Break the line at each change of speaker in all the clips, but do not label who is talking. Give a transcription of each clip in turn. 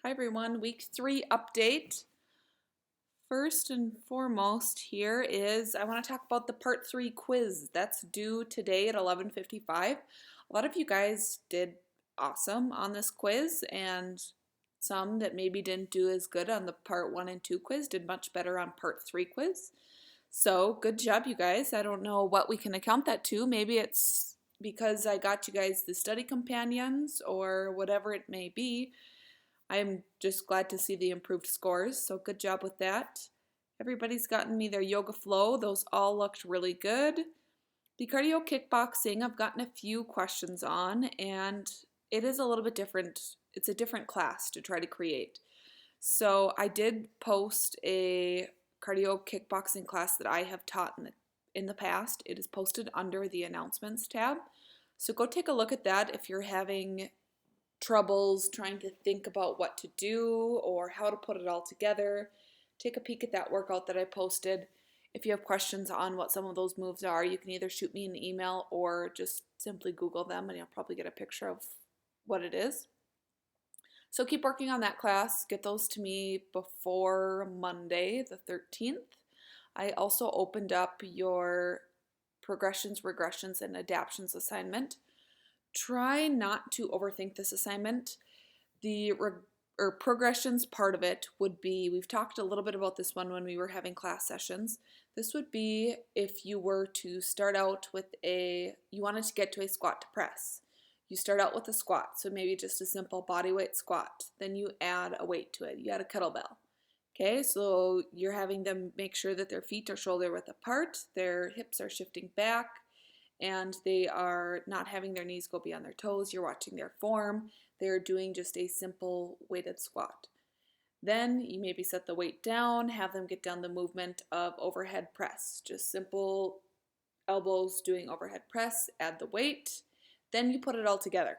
Hi everyone, week 3 update. First and foremost here is I want to talk about the part 3 quiz that's due today at 11:55. A lot of you guys did awesome on this quiz, and some that maybe didn't do as good on the part 1 and 2 quiz did much better on part 3 quiz. So good job, you guys. I don't know what we can account that to. Maybe it's because I got you guys the study companions or whatever it may be. I'm just glad to see the improved scores, so good job with that. Everybody's gotten me their yoga flow. Those all looked really good. The cardio kickboxing, I've gotten a few questions on, and it is a little bit different. It's a different class to try to create. So I did post a cardio kickboxing class that I have taught in the past. It is posted under the announcements tab. So go take a look at that if you're having troubles trying to think about what to do or how to put it all together. Take a peek at that workout that I posted. If you have questions on what some of those moves are, you can either shoot me an email or just simply Google them and you'll probably get a picture of what it is. So keep working on that class. Get those to me before Monday, the 13th. I also opened up your progressions, regressions, and adaptions assignment. Try not to overthink this assignment. The progressions part of it would be, we've talked a little bit about this one when we were having class sessions. This would be if you were to start out with you wanted to get to a squat to press. You start out with a squat, so maybe just a simple body weight squat. Then you add a weight to it. You add a kettlebell. Okay, so you're having them make sure that their feet are shoulder width apart, their hips are shifting back, and they are not having their knees go beyond their toes. You're watching their form. They're doing just a simple weighted squat. Then you maybe set the weight down, have them get down the movement of overhead press. Just simple elbows doing overhead press, add the weight. Then you put it all together.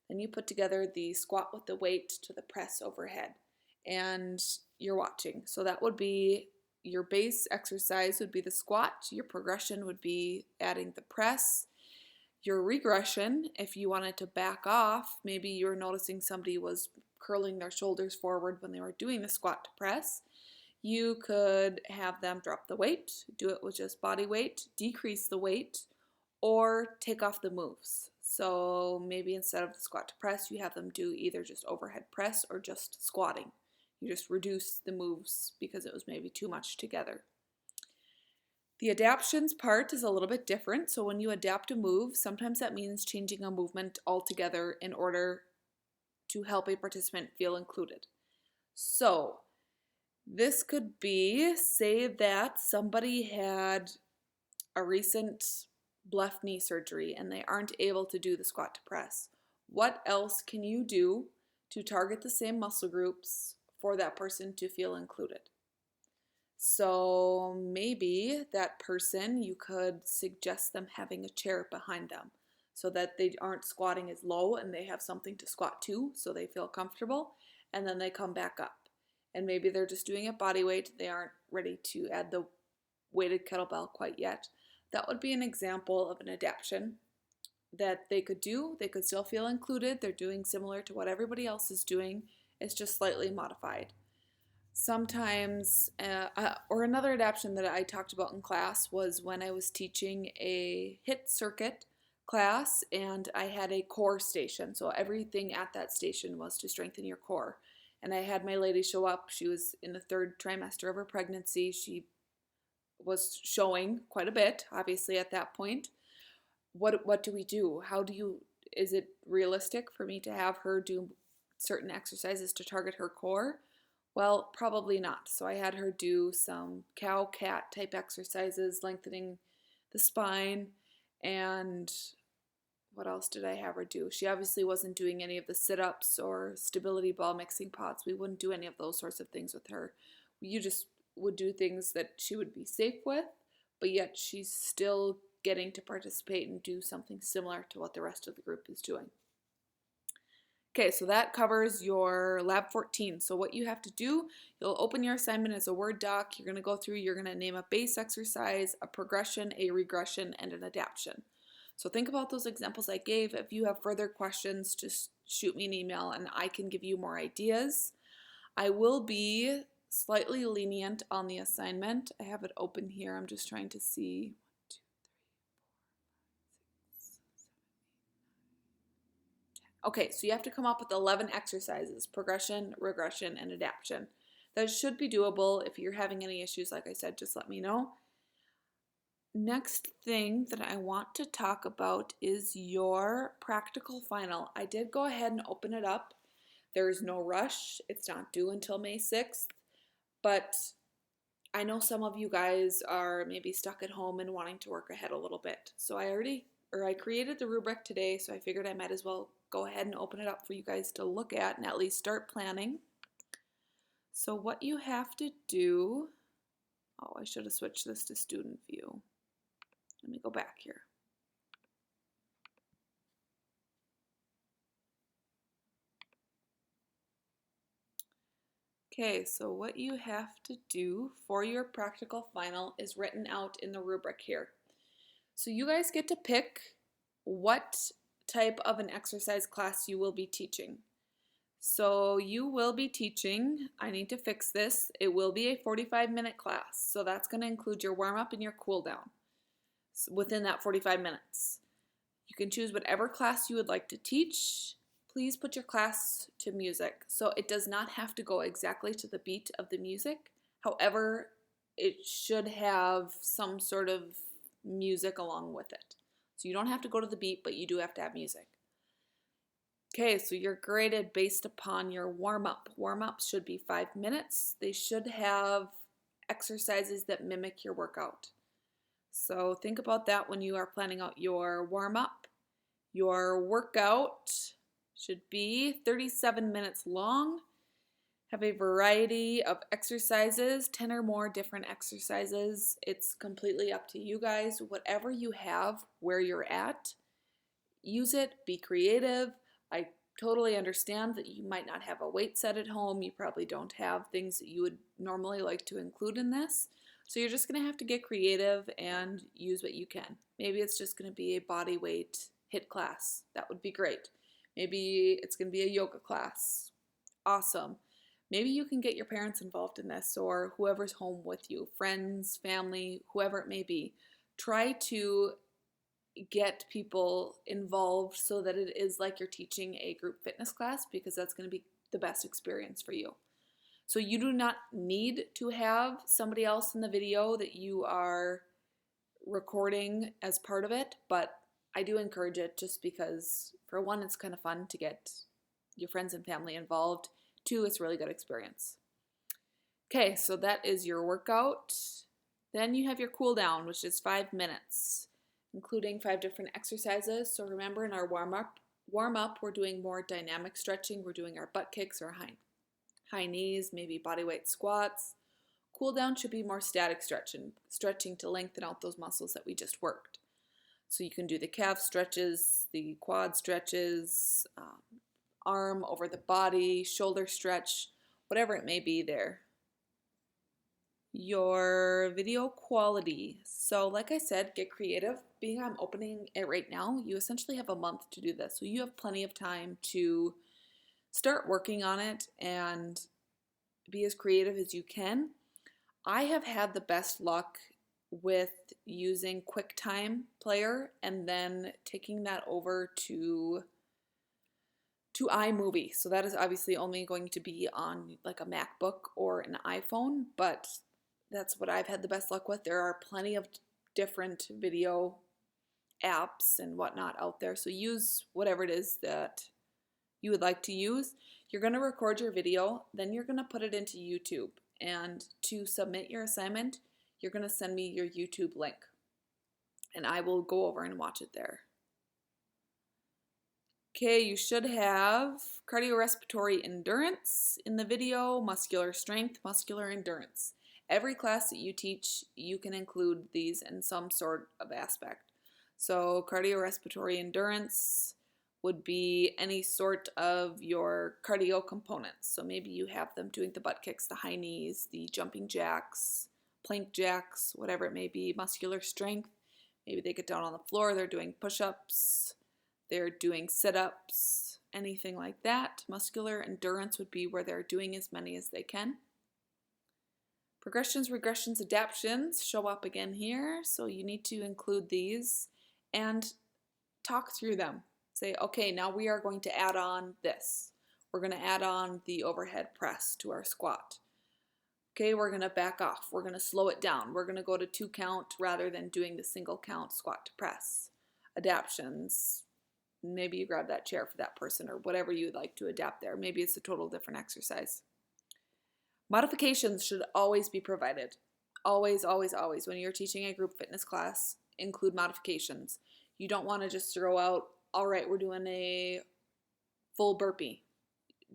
Then you put together the squat with the weight to the press overhead. And you're watching. So that would be your base exercise would be the squat. Your progression would be adding the press. Your regression, if you wanted to back off, maybe you're noticing somebody was curling their shoulders forward when they were doing the squat to press. You could have them drop the weight, do it with just body weight, decrease the weight, or take off the moves. So maybe instead of the squat to press, you have them do either just overhead press or just squatting. You just reduce the moves because it was maybe too much together. The adaptions part is a little bit different. So when you adapt a move, sometimes that means changing a movement altogether in order to help a participant feel included. So this could be, say that somebody had a recent left knee surgery and they aren't able to do the squat to press. What else can you do to target the same muscle groups for that person to feel included? So maybe that person, you could suggest them having a chair behind them so that they aren't squatting as low and they have something to squat to so they feel comfortable, and then they come back up. And maybe they're just doing it body weight. They aren't ready to add the weighted kettlebell quite yet. That would be an example of an adaptation that they could do. They could still feel included. They're doing similar to what everybody else is doing. It's just slightly modified. Sometimes, or another adaptation that I talked about in class was when I was teaching a HIIT circuit class and I had a core station. So everything at that station was to strengthen your core. And I had my lady show up. She was in the 3rd trimester of her pregnancy. She was showing quite a bit, obviously, at that point. What do we do? Is it realistic for me to have her do certain exercises to target her core? Well, probably not. So I had her do some cow-cat type exercises, lengthening the spine, and what else did I have her do? She obviously wasn't doing any of the sit-ups or stability ball mixing pots. We wouldn't do any of those sorts of things with her. You just would do things that she would be safe with, but yet she's still getting to participate and do something similar to what the rest of the group is doing. Okay, so that covers your Lab 14. So what you have to do, you'll open your assignment as a Word doc. You're going to go through, you're going to name a base exercise, a progression, a regression, and an adaptation. So think about those examples I gave. If you have further questions, just shoot me an email and I can give you more ideas. I will be slightly lenient on the assignment. I have it open here. I'm just trying to see. Okay, so you have to come up with 11 exercises: progression, regression, and adaptation. That should be doable. If you're having any issues, like I said, just let me know. Next thing that I want to talk about is your practical final. I did go ahead and open it up. There is no rush. It's not due until May 6th, but I know some of you guys are maybe stuck at home and wanting to work ahead a little bit. So I created the rubric today, so I figured I might as well go ahead and open it up for you guys to look at and at least start planning. So what you have to do, oh, I should have switched this to student view. Let me go back here. Okay, so what you have to do for your practical final is written out in the rubric here. So you guys get to pick what type of an exercise class you will be teaching. So you will be teaching, I need to fix this, it will be a 45-minute class. So that's going to include your warm-up and your cool-down within that 45 minutes. You can choose whatever class you would like to teach. Please put your class to music. So it does not have to go exactly to the beat of the music. However, it should have some sort of music along with it. So you don't have to go to the beat, but you do have to have music. Okay, so you're graded based upon your warm-up. Warm-ups should be 5 minutes. They should have exercises that mimic your workout. So think about that when you are planning out your warm-up. Your workout should be 37 minutes long. Have a variety of exercises, 10 or more different exercises. It's completely up to you guys. Whatever you have where you're at, use it, be creative. I totally understand that you might not have a weight set at home. You probably don't have things that you would normally like to include in this. So you're just going to have to get creative and use what you can. Maybe it's just going to be a body weight HIIT class. That would be great. Maybe it's going to be a yoga class. Awesome. Maybe you can get your parents involved in this or whoever's home with you, friends, family, whoever it may be. Try to get people involved so that it is like you're teaching a group fitness class, because that's going to be the best experience for you. So you do not need to have somebody else in the video that you are recording as part of it, but I do encourage it just because, for one, it's kind of fun to get your friends and family involved. Two, it's a really good experience. Okay, so that is your workout. Then you have your cool down, which is 5 minutes, including 5 different exercises. So remember, in our warm-up, we're doing more dynamic stretching. We're doing our butt kicks or high knees, maybe body weight squats. Cool down should be more static stretching to lengthen out those muscles that we just worked. So you can do the calf stretches, the quad stretches, arm over the body, shoulder stretch, whatever it may be there. Your video quality. So like I said, get creative. Being I'm opening it right now, you essentially have a month to do this. So you have plenty of time to start working on it and be as creative as you can. I have had the best luck with using QuickTime Player and then taking that over to iMovie. So that is obviously only going to be on like a MacBook or an iPhone, but that's what I've had the best luck with. There are plenty of different video apps and whatnot out there, so use whatever it is that you would like to use. You're going to record your video, then you're going to put it into YouTube, and to submit your assignment, you're going to send me your YouTube link, and I will go over and watch it there. Okay, you should have cardiorespiratory endurance in the video, muscular strength, muscular endurance. Every class that you teach, you can include these in some sort of aspect. So cardiorespiratory endurance would be any sort of your cardio components. So maybe you have them doing the butt kicks, the high knees, the jumping jacks, plank jacks, whatever it may be. Muscular strength, maybe they get down on the floor, they're doing push-ups, they're doing sit-ups, anything like that. Muscular endurance would be where they're doing as many as they can. Progressions, regressions, adaptions show up again here, so you need to include these and talk through them. Say, okay, now we are going to add on this. We're going to add on the overhead press to our squat. Okay, we're going to back off. We're going to slow it down. We're going to go to 2 count rather than doing the single count squat to press. Adaptions. Maybe you grab that chair for that person or whatever you'd like to adapt there. Maybe it's a total different exercise. Modifications should always be provided. Always, always, always. When you're teaching a group fitness class, include modifications. You don't want to just throw out, all right, we're doing a full burpee.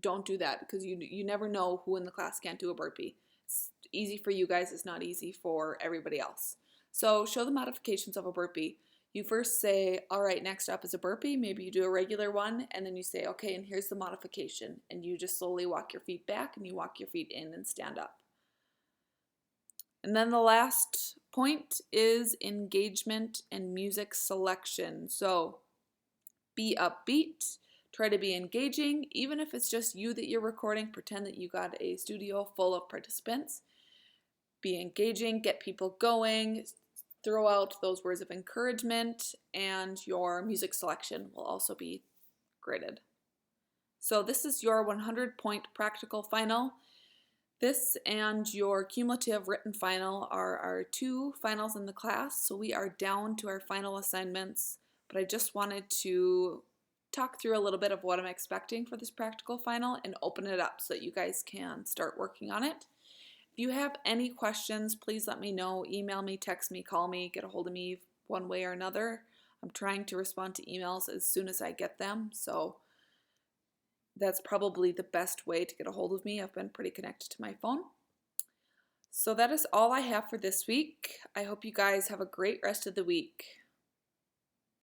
Don't do that because you never know who in the class can't do a burpee. It's easy for you guys. It's not easy for everybody else. So show the modifications of a burpee. You first say, all right, next up is a burpee. Maybe you do a regular one, and then you say, okay, and here's the modification. And you just slowly walk your feet back, and you walk your feet in and stand up. And then the last point is engagement and music selection. So be upbeat, try to be engaging, even if it's just you that you're recording, pretend that you got a studio full of participants. Be engaging, get people going, throw out those words of encouragement, and your music selection will also be graded. So this is your 100-point practical final. This and your cumulative written final are our 2 finals in the class, so we are down to our final assignments, but I just wanted to talk through a little bit of what I'm expecting for this practical final and open it up so that you guys can start working on it. If you have any questions, please let me know. Email me, text me, call me, get a hold of me one way or another. I'm trying to respond to emails as soon as I get them, so that's probably the best way to get a hold of me. I've been pretty connected to my phone. So that is all I have for this week. I hope you guys have a great rest of the week.